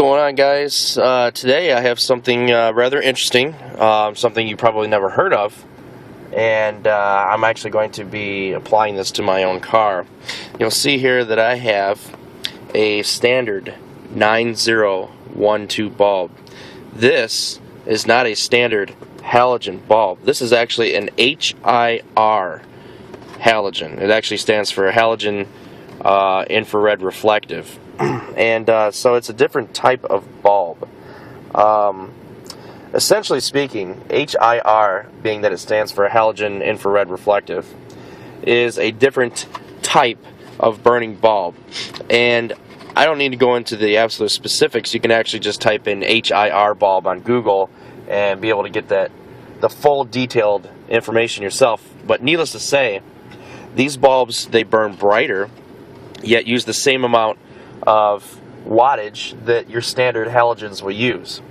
going on, guys? Today I have something rather interesting, something you probably never heard of, and I'm actually going to be applying this to my own car. You'll see here that I have a standard 9012 bulb. This is not a standard halogen bulb. This is actually an HIR halogen. It actually stands for halogen infrared reflective. And so it's a different type of bulb. Essentially speaking, HIR, being that it stands for halogen infrared reflective, is a different type of burning bulb. And I don't need to go into the absolute specifics. You can actually just type in HIR bulb on Google and be able to get the full detailed information yourself. But needless to say, these bulbs, they burn brighter, yet use the same amount of wattage that your standard halogens will use.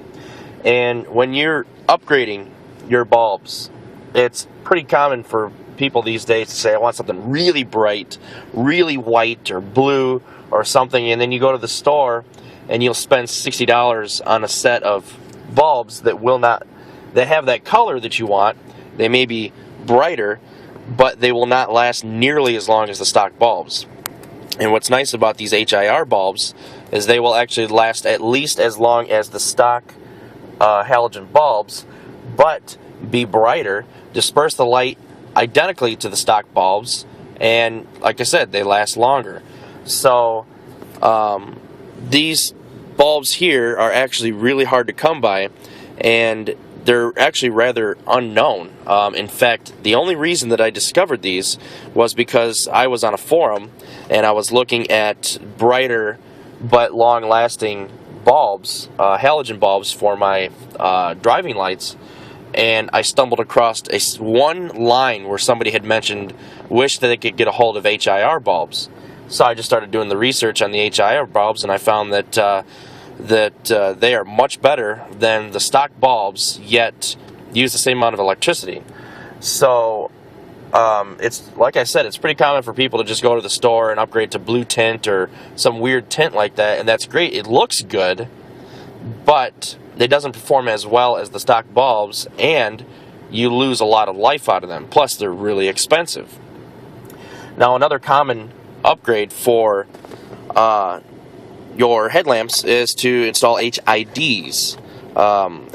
And when you're upgrading your bulbs, it's pretty common for people these days to say, I want something really bright, really white or blue or something, and then you go to the store and you'll spend $60 on a set of bulbs that have that color that you want. They may be brighter, but they will not last nearly as long as the stock bulbs. And what's nice about these HIR bulbs is they will actually last at least as long as the stock halogen bulbs, but be brighter, disperse the light identically to the stock bulbs, and like I said, they last longer. So these bulbs here are actually really hard to come by, and they're actually rather unknown. In fact, the only reason that I discovered these was because I was on a forum and I was looking at brighter but long-lasting bulbs, halogen bulbs for my driving lights, and I stumbled across one line where somebody had mentioned, wish that they could get a hold of HIR bulbs. So I just started doing the research on the HIR bulbs, and I found that they are much better than the stock bulbs, yet use the same amount of electricity. So it's like I said, it's pretty common for people to just go to the store and upgrade to blue tint or some weird tint like that, and that's great. It looks good, but it doesn't perform as well as the stock bulbs, and you lose a lot of life out of them. Plus, they're really expensive. Now, another common upgrade for your headlamps is to install HIDs,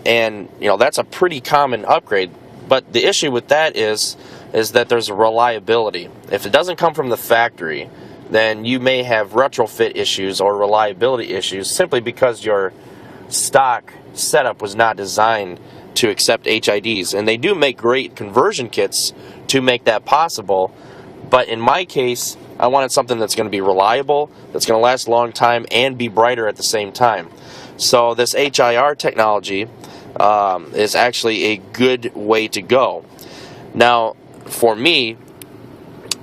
and that's a pretty common upgrade. But the issue with that is that there's reliability. If it doesn't come from the factory, then you may have retrofit issues or reliability issues simply because your stock setup was not designed to accept HIDs. And they do make great conversion kits to make that possible. But in my case, I wanted something that's going to be reliable, that's going to last a long time, and be brighter at the same time. So this HIR technology is actually a good way to go. Now, for me,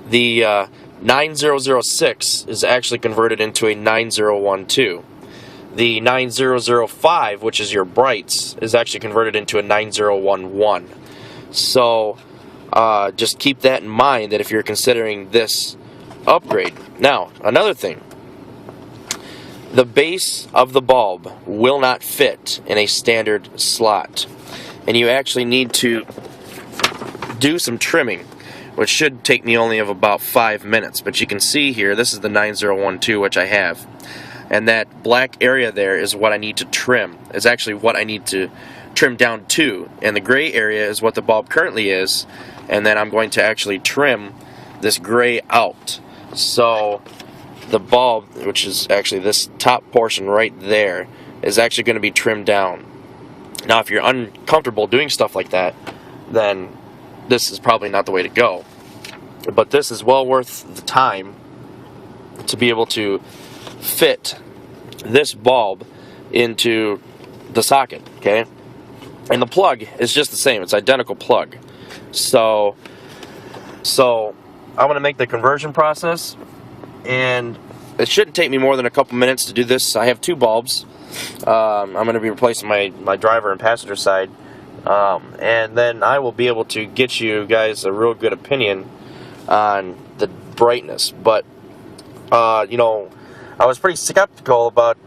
the 9006 is actually converted into a 9012. The 9005, which is your brights, is actually converted into a 9011. So just keep that in mind, that if you're considering this upgrade. Now, another thing, the base of the bulb will not fit in a standard slot, and you actually need to do some trimming, which should take me only of about 5 minutes. But you can see here, this is the 9012, which I have, and that black area there is what I need to trim. It's actually what I need to trim down to, and the gray area is what the bulb currently is, and then I'm going to actually trim this gray out. So the bulb, which is actually this top portion right there, is actually going to be trimmed down. Now, if you're uncomfortable doing stuff like that, then this is probably not the way to go. But this is well worth the time to be able to fit this bulb into the socket, okay? And the plug is just the same. It's identical plug. So I'm going to make the conversion process, and it shouldn't take me more than a couple minutes to do this. I have two bulbs. I'm going to be replacing my driver and passenger side, and then I will be able to get you guys a real good opinion on the brightness. But I was pretty skeptical about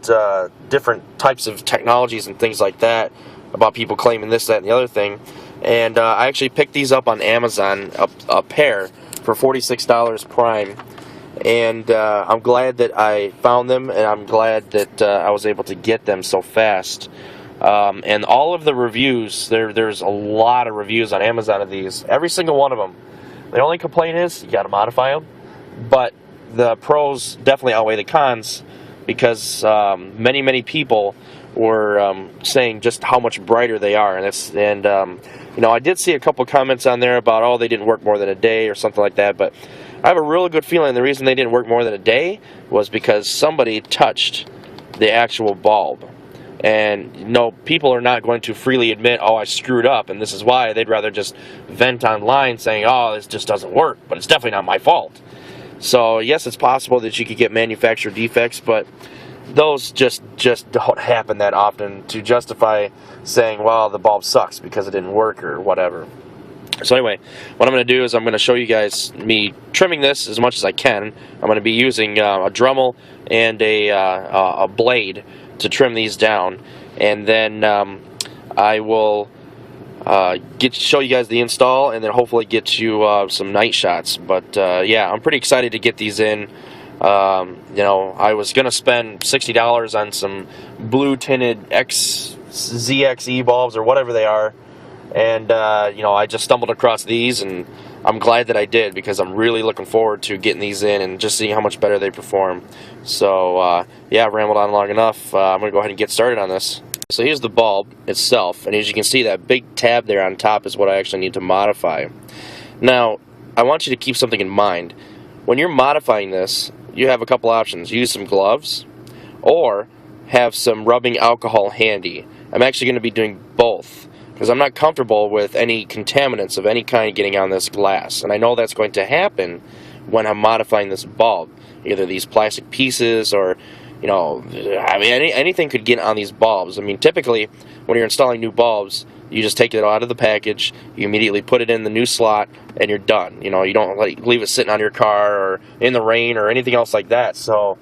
different types of technologies and things like that, about people claiming this, that, and the other thing. And I actually picked these up on Amazon, a pair, for $46 Prime. And I'm glad that I found them, and I'm glad that I was able to get them so fast. And all of the reviews, there's a lot of reviews on Amazon of these. Every single one of them. The only complaint is you got to modify them, but the pros definitely outweigh the cons, because many people were saying just how much brighter they are, and you know, I did see a couple comments on there about, oh, they didn't work more than a day or something like that, but I have a really good feeling the reason they didn't work more than a day was because somebody touched the actual bulb. And you know, people are not going to freely admit, oh, I screwed up, and this is why. They'd rather just vent online saying, oh, this just doesn't work, but it's definitely not my fault. So yes, it's possible that you could get manufacturer defects, but those just don't happen that often to justify saying, well, the bulb sucks because it didn't work or whatever. So anyway, what I'm going to do is I'm going to show you guys me trimming this as much as I can. I'm going to be using a Dremel and a blade to trim these down, and then I will show you guys the install, and then hopefully get you some night shots. But yeah, I'm pretty excited to get these in. You know, I was gonna spend $60 on some blue tinted ZXE bulbs or whatever they are, and you know, I just stumbled across these, and I'm glad that I did, because I'm really looking forward to getting these in and just seeing how much better they perform. So yeah, I've rambled on long enough. I'm gonna go ahead and get started on this. So here's the bulb itself, and as you can see, that big tab there on top is what I actually need to modify. Now, I want you to keep something in mind. When you're modifying this, you have a couple options. Use some gloves, or have some rubbing alcohol handy. I'm actually going to be doing both, because I'm not comfortable with any contaminants of any kind getting on this glass, and I know that's going to happen when I'm modifying this bulb. Either these plastic pieces, or you know, I mean, anything could get on these bulbs. I mean, typically, when you're installing new bulbs, you just take it out of the package, you immediately put it in the new slot, and you're done. You know, you don't leave it sitting on your car or in the rain or anything else like that. So,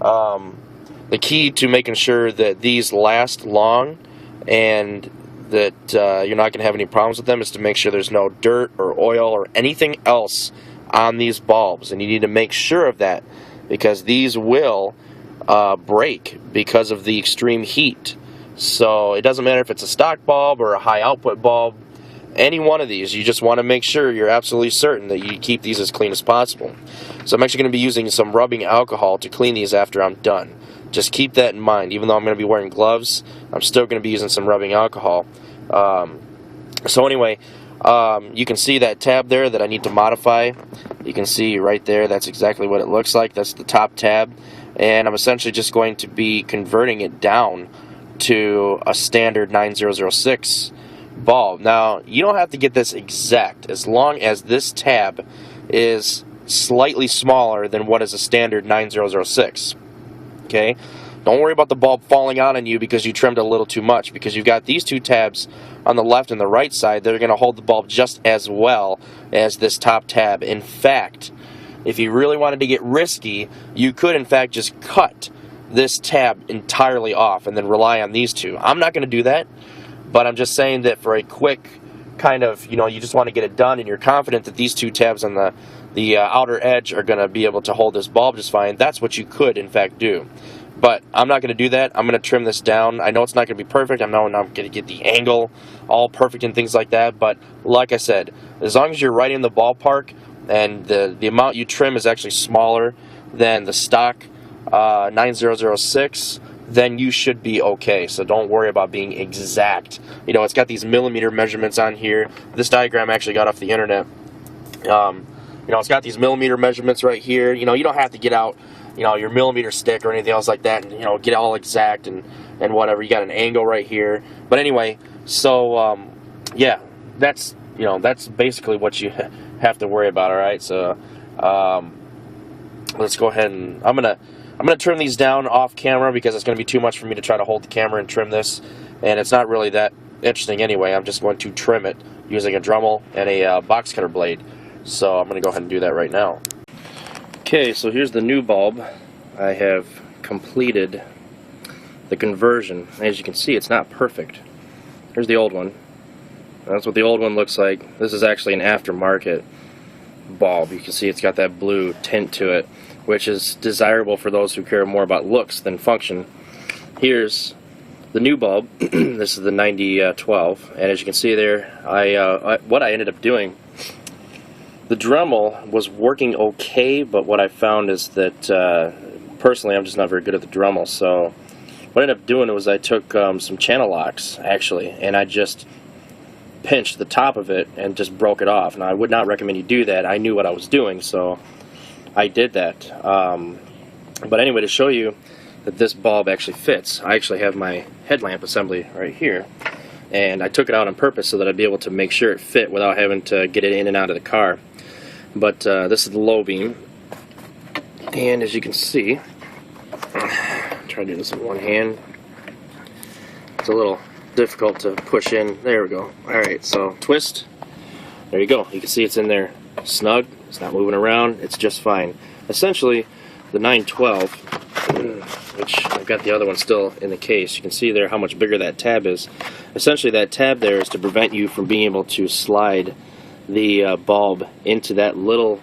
the key to making sure that these last long and that you're not going to have any problems with them is to make sure there's no dirt or oil or anything else on these bulbs. And you need to make sure of that, because these will break because of the extreme heat. So it doesn't matter if it's a stock bulb or a high output bulb, any one of these, you just want to make sure you're absolutely certain that you keep these as clean as possible. So I'm actually going to be using some rubbing alcohol to clean these after I'm done. Just keep that in mind. Even though I'm going to be wearing gloves, I'm still going to be using some rubbing alcohol. So anyway, you can see that tab there that I need to modify. You can see right there, that's exactly what it looks like. That's the top tab. And I'm essentially just going to be converting it down to a standard 9006 bulb. Now, you don't have to get this exact, as long as this tab is slightly smaller than what is a standard 9006. Okay? Don't worry about the bulb falling on you because you trimmed a little too much, because you've got these two tabs on the left and the right side that are going to hold the bulb just as well as this top tab. In fact, if you really wanted to get risky, you could in fact just cut this tab entirely off and then rely on these two. I'm not going to do that, but I'm just saying that for a quick kind of, you know, you just want to get it done and you're confident that these two tabs on the outer edge are going to be able to hold this bulb just fine, that's what you could in fact do. But I'm not going to do that. I'm going to trim this down. I know it's not going to be perfect. I know I'm not going to get the angle all perfect and things like that, but like I said, as long as you're right in the ballpark and the amount you trim is actually smaller than the stock 9006, then you should be okay. So don't worry about being exact. You know, it's got these millimeter measurements on here. This diagram actually got off the internet. You know, it's got these millimeter measurements right here. You know, you don't have to get out, you know, your millimeter stick or anything else like that and, you know, get all exact and whatever. You got an angle right here. But anyway, so yeah, that's, you know, that's basically what you have to worry about. All right, so let's go ahead and I'm gonna trim these down off camera, because it's gonna be too much for me to try to hold the camera and trim this, and it's not really that interesting anyway. I'm just going to trim it using a Dremel and a box cutter blade. So I'm gonna go ahead and do that right now. Okay, so here's the new bulb. I have completed the conversion. As you can see, it's not perfect. Here's the old one. That's what the old one looks like. This is actually an aftermarket bulb. You can see it's got that blue tint to it, which is desirable for those who care more about looks than function. Here's the new bulb. This is the 9012, and as you can see there, what I ended up doing, the Dremel was working okay, but what I found is that personally I'm just not very good at the Dremel. So what I ended up doing was I took some channel locks actually, and I just pinched the top of it and just broke it off. Now I would not recommend you do that. I knew what I was doing, so I did that. But anyway, to show you that this bulb actually fits, I actually have my headlamp assembly right here, and I took it out on purpose so that I'd be able to make sure it fit without having to get it in and out of the car. But this is the low beam, and as you can see, try to do this in one hand. It's a little difficult to push in. There we go. Alright, so twist. There you go. You can see it's in there snug. It's not moving around. It's just fine. Essentially, the 912, which I've got the other one still in the case, you can see there how much bigger that tab is. Essentially, that tab there is to prevent you from being able to slide the bulb into that little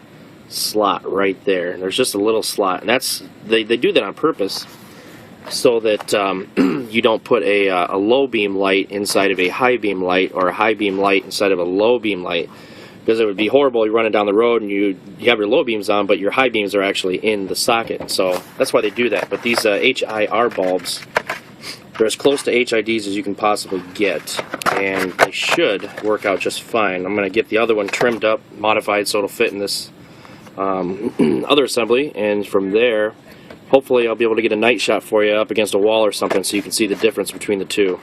slot right there. There's just a little slot, and that's they do that on purpose so that you don't put a low beam light inside of a high beam light, or a high beam light inside of a low beam light, because it would be horrible. You're running down the road and you have your low beams on, but your high beams are actually in the socket. So that's why they do that. But these HIR bulbs, they're as close to HIDs as you can possibly get, and they should work out just fine. I'm going to get the other one trimmed up, modified, so it'll fit in this other assembly, and from there hopefully I'll be able to get a night shot for you up against a wall or something so you can see the difference between the two.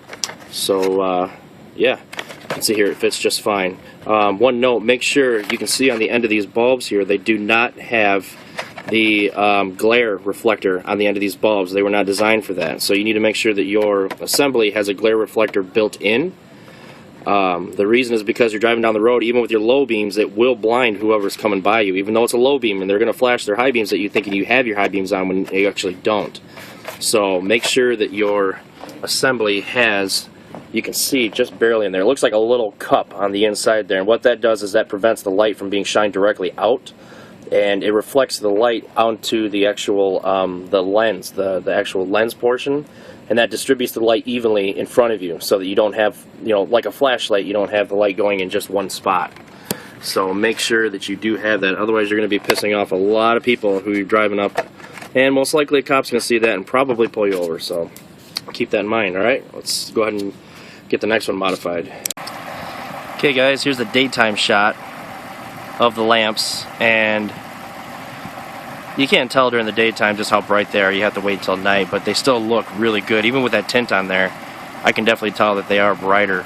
So yeah, you can see here it fits just fine. One note, make sure you can see on the end of these bulbs here, they do not have the glare reflector on the end of these bulbs. They were not designed for that. So you need to make sure that your assembly has a glare reflector built in. The reason is because you're driving down the road, even with your low beams, it will blind whoever's coming by you, even though it's a low beam, and they're going to flash their high beams at you thinking you have your high beams on when you actually don't. So make sure that your assembly has, you can see just barely in there, it looks like a little cup on the inside there, and what that does is that prevents the light from being shined directly out, and it reflects the light onto the actual the lens, the actual lens portion, and that distributes the light evenly in front of you, so that you don't have, you know, like a flashlight, you don't have the light going in just one spot. So make sure that you do have that, otherwise you're going to be pissing off a lot of people who you're driving up, and most likely a cop's going to see that and probably pull you over. So keep that in mind. Alright, let's go ahead and get the next one modified. Okay guys, here's the daytime shot of the lamps, and you can't tell during the daytime just how bright they are. You have to wait till night, but they still look really good. Even with that tint on there, I can definitely tell that they are brighter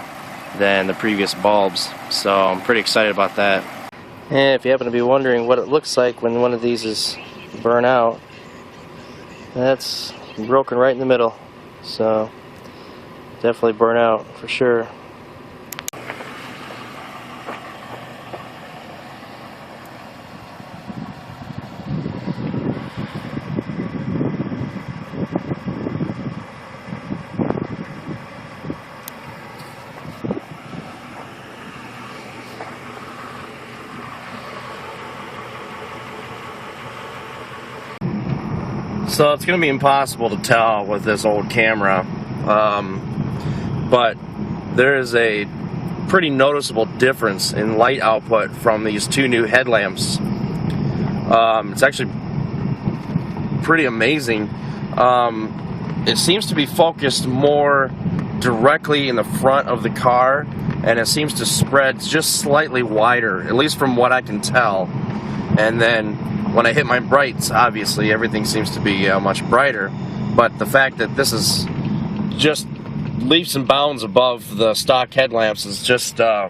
than the previous bulbs, so I'm pretty excited about that. And if you happen to be wondering what it looks like when one of these is burnt out, that's broken right in the middle, so definitely burnt out for sure. So it's going to be impossible to tell with this old camera, but there is a pretty noticeable difference in light output from these two new headlamps. It's actually pretty amazing. It seems to be focused more directly in the front of the car, and it seems to spread just slightly wider, at least from what I can tell. And then when I hit my brights, obviously everything seems to be much brighter, but the fact that this is just leaps and bounds above the stock headlamps is just, I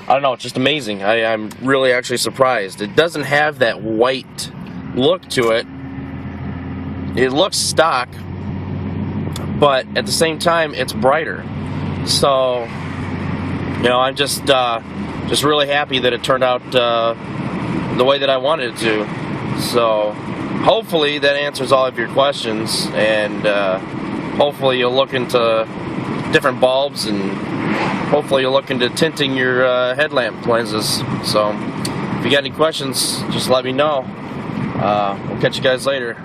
don't know, it's just amazing. I'm really actually surprised. It doesn't have that white look to it. It looks stock, but at the same time it's brighter. So, you know, I'm just really happy that it turned out the way that I wanted it to. So hopefully that answers all of your questions, and hopefully you'll look into different bulbs, and hopefully you'll look into tinting your headlamp lenses. So if you got any questions, just let me know. We'll catch you guys later.